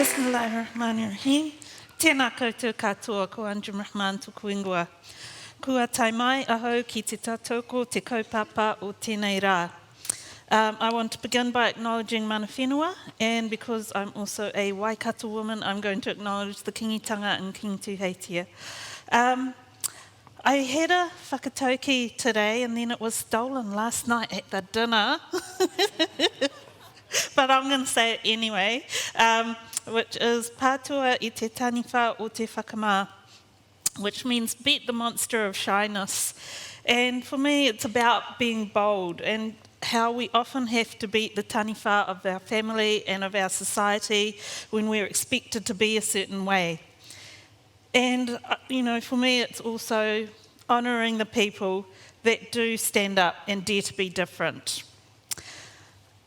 Bismillahirrahmanirrahim. Tēnā koutou katoa, ko Anjum Rahman tuku ingoa. Kua tai mai ahau ki te tautoko te kaupapa o tēnei rā. I want to begin by acknowledging mana whenua, and because I'm also a Waikato woman, I'm going to acknowledge the kingitanga and King Tūheitia. I had a whakatauki today, and then it was stolen last night at the dinner. But I'm going to say it anyway, which is pātua I te taniwha o te whakamā, which means beat the monster of shyness. And for me, it's about being bold and how we often have to beat the taniwha of our family and of our society when we're expected to be a certain way. And, for me, it's also honouring the people that do stand up and dare to be different.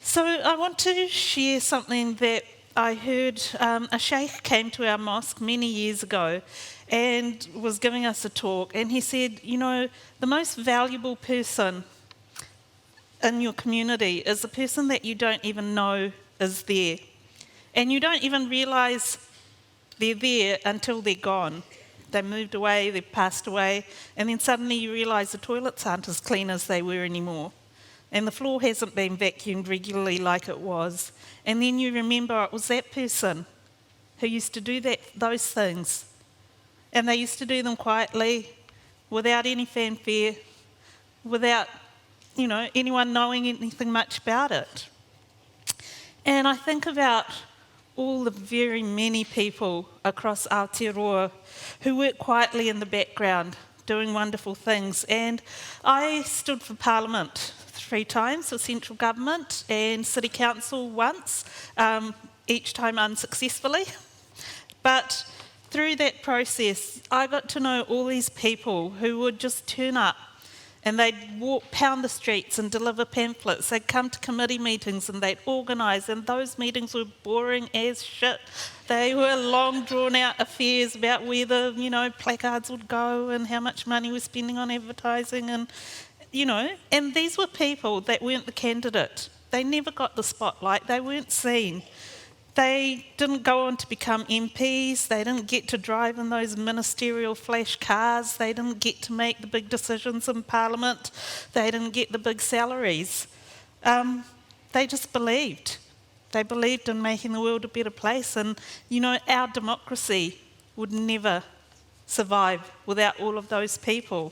So I want to share something that I heard. A sheikh came to our mosque many years ago and was giving us a talk, and he said, the most valuable person in your community is the person that you don't even know is there. And you don't even realise they're there until they're gone. They moved away, they've passed away, and then suddenly you realise the toilets aren't as clean as they were anymore. And the floor hasn't been vacuumed regularly like it was. And then you remember it was that person who used to do those things. And they used to do them quietly, without any fanfare, without, anyone knowing anything much about it. And I think about all the very many people across Aotearoa who work quietly in the background, doing wonderful things. And I stood for Parliament 3 times for central government and City Council once, each time unsuccessfully. But through that process, I got to know all these people who would just turn up and they'd pound the streets and deliver pamphlets. They'd come to committee meetings and they'd organise, and those meetings were boring as shit. They were long drawn out affairs about where the, placards would go and how much money we're spending on advertising and and these were people that weren't the candidate. They never got the spotlight, they weren't seen. They didn't go on to become MPs, they didn't get to drive in those ministerial flash cars, they didn't get to make the big decisions in Parliament, they didn't get the big salaries. They just believed. They believed in making the world a better place, and our democracy would never survive without all of those people.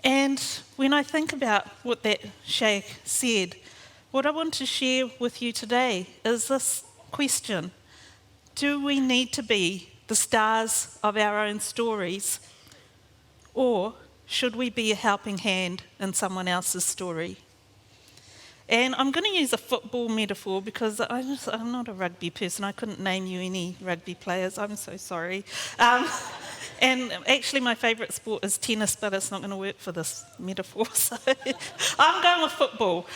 And when I think about what that sheikh said, what I want to share with you today is this question: do we need to be the stars of our own stories, or should we be a helping hand in someone else's story? And I'm going to use a football metaphor because I'm not a rugby person. I couldn't name you any rugby players. I'm so sorry. And actually my favourite sport is tennis, but it's not going to work for this metaphor, so I'm going with football.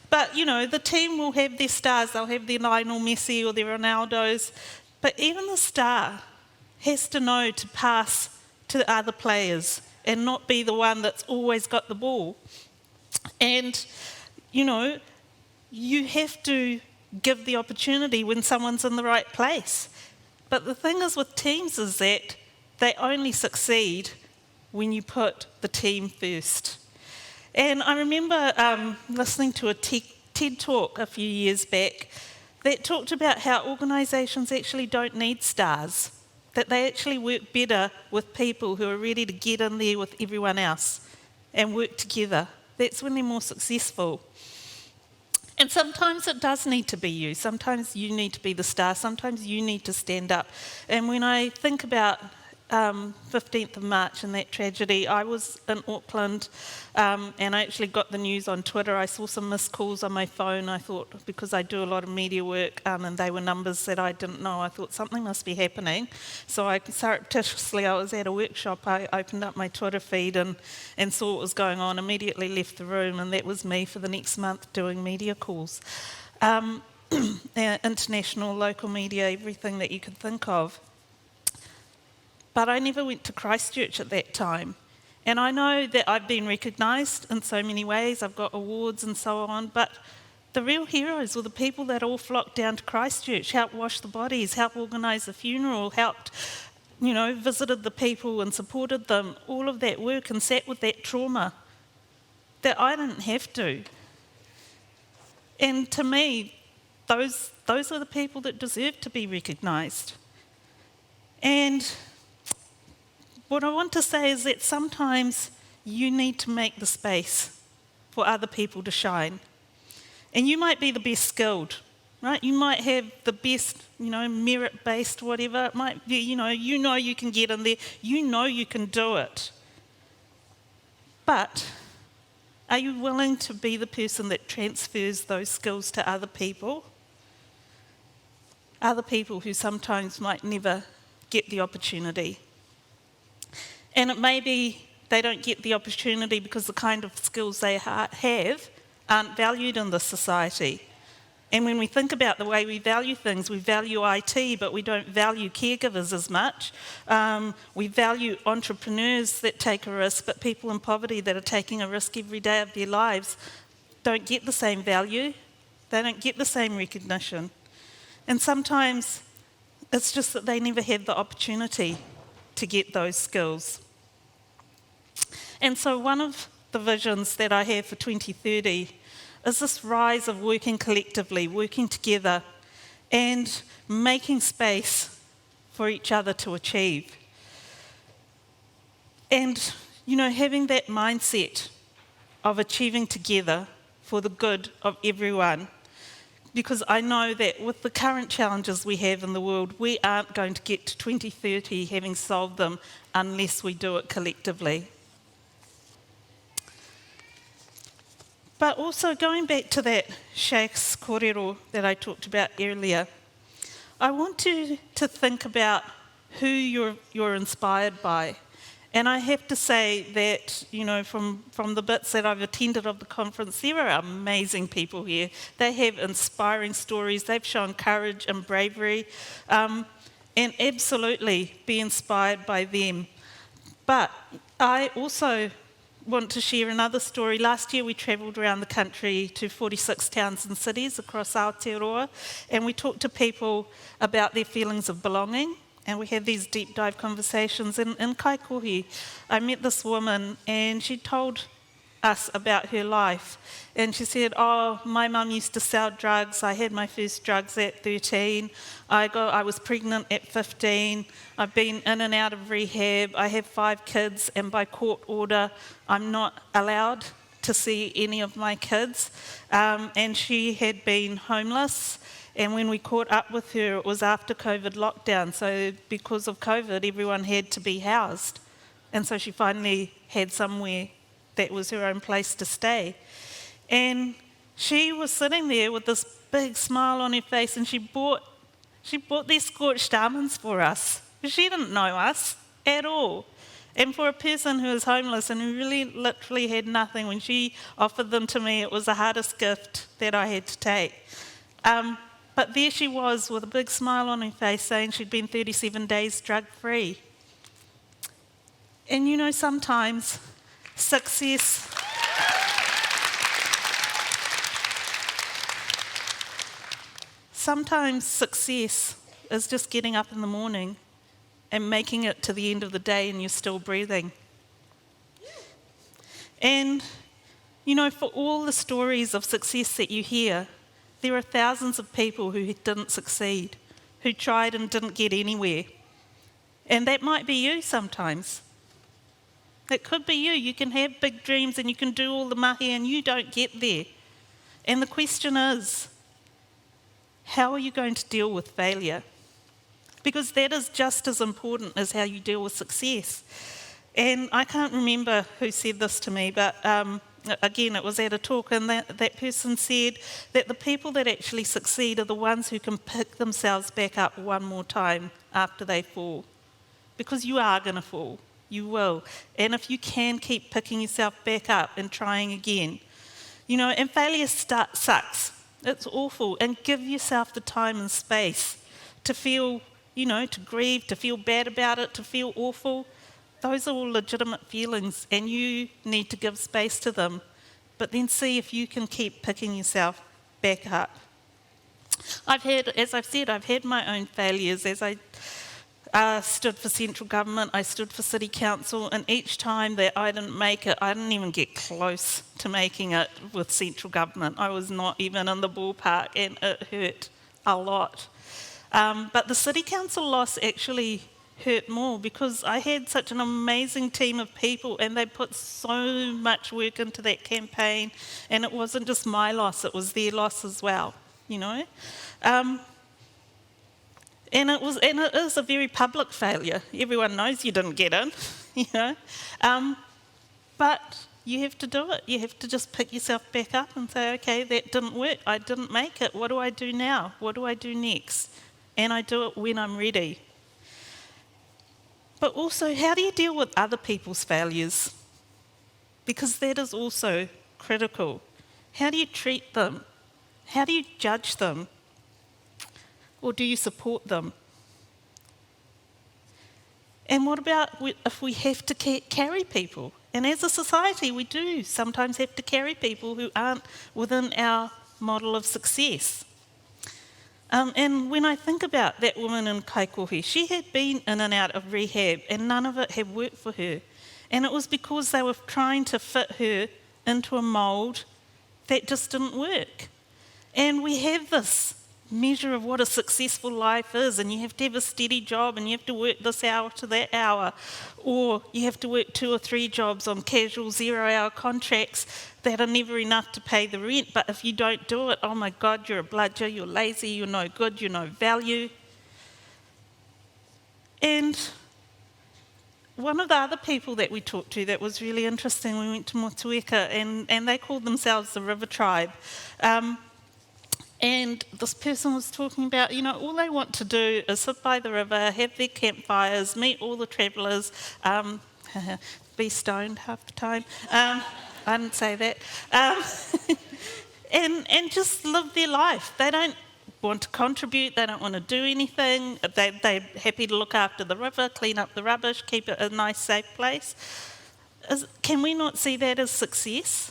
But, the team will have their stars. They'll have their Lionel Messi or their Ronaldos. But even the star has to know to pass to the other players and not be the one that's always got the ball. And, you have to give the opportunity when someone's in the right place. But the thing is with teams is that they only succeed when you put the team first. And I remember listening to a TED talk a few years back that talked about how organisations actually don't need stars, that they actually work better with people who are ready to get in there with everyone else and work together. That's when they're more successful. And sometimes it does need to be you. Sometimes you need to be the star. Sometimes you need to stand up. And when I think about 15th of March and that tragedy, I was in Auckland and I actually got the news on Twitter. I saw some missed calls on my phone. I thought, because I do a lot of media work and they were numbers that I didn't know, I thought something must be happening. So I surreptitiously, I was at a workshop, I opened up my Twitter feed and saw what was going on, immediately left the room, and that was me for the next month doing media calls. International, local media, everything that you could think of. But I never went to Christchurch at that time. And I know that I've been recognised in so many ways. I've got awards and so on. But The real heroes were the people that all flocked down to Christchurch, helped wash the bodies, helped organise the funeral, helped, visited the people and supported them, all of that work, and sat with that trauma that I didn't have to. And to me, those are the people that deserve to be recognised. And what I want to say is that sometimes you need to make the space for other people to shine. And you might be the best skilled, right? You might have the best, merit-based whatever. It might be, you can get in there. You can do it. But are you willing to be the person that transfers those skills to other people? Other people who sometimes might never get the opportunity. And it may be they don't get the opportunity because the kind of skills they have aren't valued in this society. And when we think about the way we value things, we value IT, but we don't value caregivers as much. We value entrepreneurs that take a risk, but people in poverty that are taking a risk every day of their lives don't get the same value. They don't get the same recognition. And sometimes it's just that they never had the opportunity to get those skills. And so one of the visions that I have for 2030 is this rise of working collectively, working together, and making space for each other to achieve. And, having that mindset of achieving together for the good of everyone. Because I know that with the current challenges we have in the world, we aren't going to get to 2030 having solved them unless we do it collectively. But also going back to that Sheikh's kōrero that I talked about earlier, I want you to think about who you're inspired by. And I have to say that, from the bits that I've attended of the conference, there are amazing people here. They have inspiring stories. They've shown courage and bravery. And absolutely be inspired by them. But I also want to share another story. Last year we travelled around the country to 46 towns and cities across Aotearoa, and we talked to people about their feelings of belonging, and we had these deep dive conversations. And in Kaikohi, I met this woman, and she told us about her life. And she said, my mum used to sell drugs. I had my first drugs at 13. I was pregnant at 15. I've been in and out of rehab. I have 5 kids, and by court order, I'm not allowed to see any of my kids. And she had been homeless. And when we caught up with her, it was after COVID lockdown. So because of COVID, everyone had to be housed. And so she finally had somewhere that was her own place to stay. And she was sitting there with this big smile on her face, and she bought these scorched almonds for us. She didn't know us at all. And for a person who was homeless and who really literally had nothing, when she offered them to me, it was the hardest gift that I had to take. But there she was with a big smile on her face saying she'd been 37 days drug-free. And sometimes success is just getting up in the morning and making it to the end of the day and you're still breathing. And, for all the stories of success that you hear, there are thousands of people who didn't succeed, who tried and didn't get anywhere. And that might be you sometimes. It could be you. You can have big dreams and you can do all the mahi and you don't get there. And the question is, how are you going to deal with failure? Because that is just as important as how you deal with success. And I can't remember who said this to me, but again, it was at a talk, and that person said that the people that actually succeed are the ones who can pick themselves back up one more time after they fall. Because you are going to fall. You will. And if you can keep picking yourself back up and trying again, and failure sucks. It's awful. And give yourself the time and space to feel, to grieve, to feel bad about it, to feel awful. Those are all legitimate feelings, and you need to give space to them. But then see if you can keep picking yourself back up. As I've said, I've had my own failures. As I stood for central government, I stood for city council, and each time that I didn't make it, I didn't even get close to making it with central government. I was not even in the ballpark, and it hurt a lot. But the city council loss actually hurt more because I had such an amazing team of people and they put so much work into that campaign, and it wasn't just my loss, it was their loss as well, you know. And it is a very public failure. Everyone knows you didn't get in, you know. But you have to do it. You have to just pick yourself back up and say, okay, that didn't work. I didn't make it. What do I do now? What do I do next? And I do it when I'm ready. But also, how do you deal with other people's failures? Because that is also critical. How do you treat them? How do you judge them? Or do you support them? And what about if we have to carry people? And as a society, we do sometimes have to carry people who aren't within our model of success. And when I think about that woman in Kaikohe, she had been in and out of rehab and none of it had worked for her. And it was because they were trying to fit her into a mould that just didn't work. And we have this measure of what a successful life is, and you have to have a steady job and you have to work this hour to that hour, or you have to work 2 or 3 jobs on casual 0-hour contracts that are never enough to pay the rent, but if you don't do it, oh my God, you're a bludger, you're lazy, you're no good, you're no value. And one of the other people that we talked to that was really interesting, we went to Motueka, and they called themselves the River Tribe. And this person was talking about, all they want to do is sit by the river, have their campfires, meet all the travellers, be stoned half the time. I didn't say that. And just live their life. They don't want to contribute, they don't want to do anything, they're happy to look after the river, clean up the rubbish, keep it a nice, safe place. Can we not see that as success?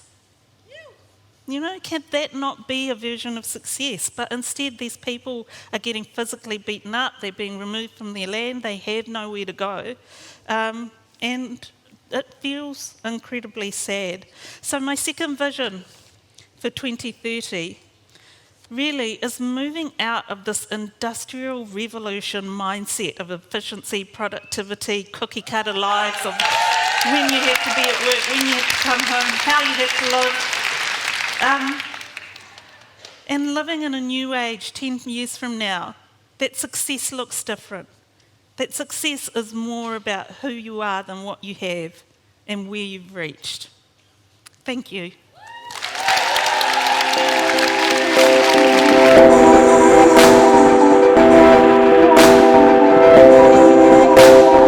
Can that not be a version of success? But instead, these people are getting physically beaten up, they're being removed from their land, they have nowhere to go. And it feels incredibly sad. So my second vision for 2030 really is moving out of this industrial revolution mindset of efficiency, productivity, cookie-cutter lives of when you have to be at work, when you have to come home, how you have to live. And living in a new age 10 years from now, that success looks different. That success is more about who you are than what you have and where you've reached. Thank you.